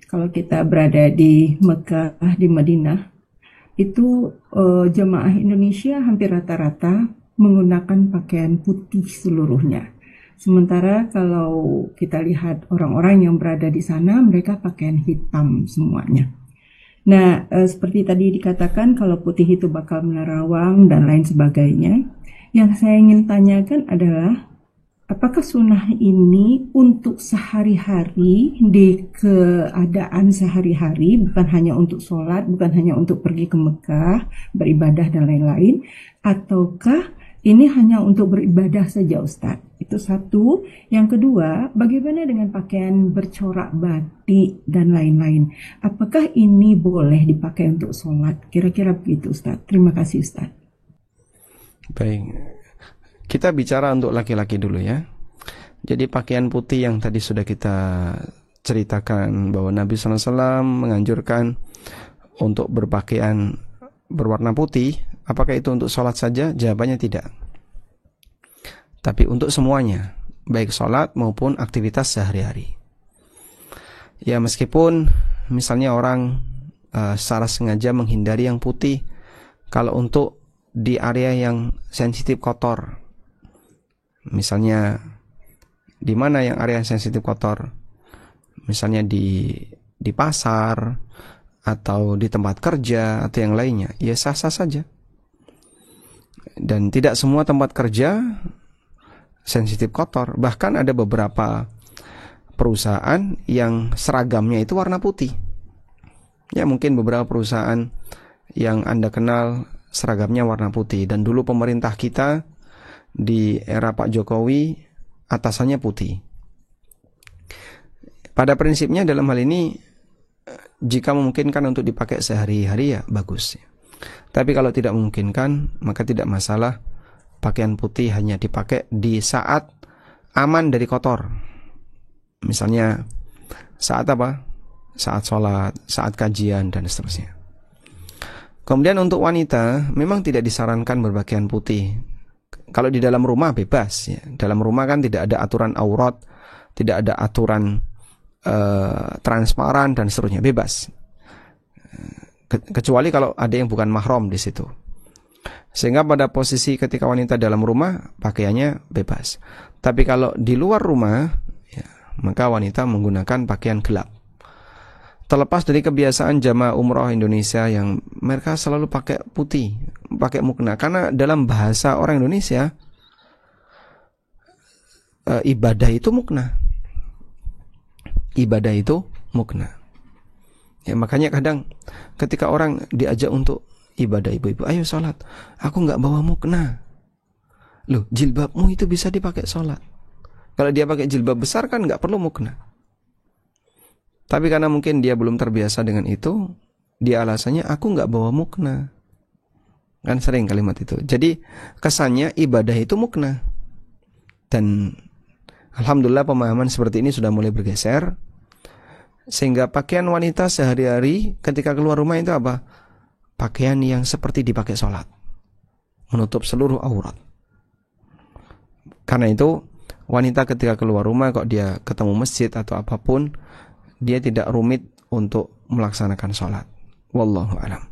Kalau kita berada di Mekah, di Madinah, itu jemaah Indonesia hampir rata-rata menggunakan pakaian putih seluruhnya. Sementara kalau kita lihat orang-orang yang berada di sana, mereka pakaian hitam semuanya. Nah, seperti tadi dikatakan kalau putih itu bakal menerawang dan lain sebagainya. Yang saya ingin tanyakan adalah apakah sunnah ini untuk sehari-hari di keadaan sehari-hari, bukan hanya untuk sholat, bukan hanya untuk pergi ke Mekah, beribadah dan lain-lain, ataukah ini hanya untuk beribadah saja Ustadz? Itu satu. Yang kedua, bagaimana dengan pakaian bercorak batik dan lain-lain? Apakah ini boleh dipakai untuk sholat? Kira-kira begitu Ustadz. Terima kasih Ustadz. Baik, kita bicara untuk laki-laki dulu ya. Jadi pakaian putih yang tadi sudah kita ceritakan bahwa Nabi SAW menganjurkan untuk berpakaian berwarna putih. Apakah itu untuk sholat saja? Jawabannya tidak. Tapi untuk semuanya, baik sholat maupun aktivitas sehari-hari. Ya meskipun misalnya orang secara sengaja menghindari yang putih, kalau untuk di area yang sensitif kotor, misalnya di mana yang area sensitif kotor, misalnya di pasar atau di tempat kerja atau yang lainnya, ya sah-sah saja. Dan tidak semua tempat kerja sensitif kotor. Bahkan ada beberapa perusahaan yang seragamnya itu warna putih. Ya mungkin beberapa perusahaan yang Anda kenal seragamnya warna putih. Dan dulu pemerintah kita di era Pak Jokowi atasannya putih. Pada prinsipnya dalam hal ini, jika memungkinkan untuk dipakai sehari-hari ya bagus. Tapi kalau tidak memungkinkan, maka tidak masalah. Pakaian putih hanya dipakai di saat aman dari kotor. Misalnya saat apa? Saat sholat, saat kajian, dan seterusnya. Kemudian untuk wanita, memang tidak disarankan berpakaian putih. Kalau di dalam rumah bebas ya. Dalam rumah kan tidak ada aturan aurat, tidak ada aturan transparan dan seterusnya, bebas. Kecuali kalau ada yang bukan mahram di situ. Sehingga pada posisi ketika wanita dalam rumah pakaiannya bebas. Tapi kalau di luar rumah ya, maka wanita menggunakan pakaian gelap. Terlepas dari kebiasaan jamaah umroh Indonesia yang mereka selalu pakai putih, pakai mukena, karena dalam bahasa orang Indonesia ibadah itu mukena. Ibadah itu mukena. Ya makanya kadang ketika orang diajak untuk ibadah, ibu-ibu, ayo sholat, aku nggak bawa mukena. Loh, jilbabmu itu bisa dipakai sholat. Kalau dia pakai jilbab besar kan nggak perlu mukena. Tapi karena mungkin dia belum terbiasa dengan itu, dia alasannya aku nggak bawa mukena. Kan sering kalimat itu. Jadi kesannya ibadah itu mukena. Dan alhamdulillah pemahaman seperti ini sudah mulai bergeser. Sehingga pakaian wanita sehari-hari ketika keluar rumah itu apa? Pakaian yang seperti dipakai sholat, menutup seluruh aurat. Karena itu wanita ketika keluar rumah, kok dia ketemu masjid atau apapun, dia tidak rumit untuk melaksanakan sholat. Wallahu a'lam.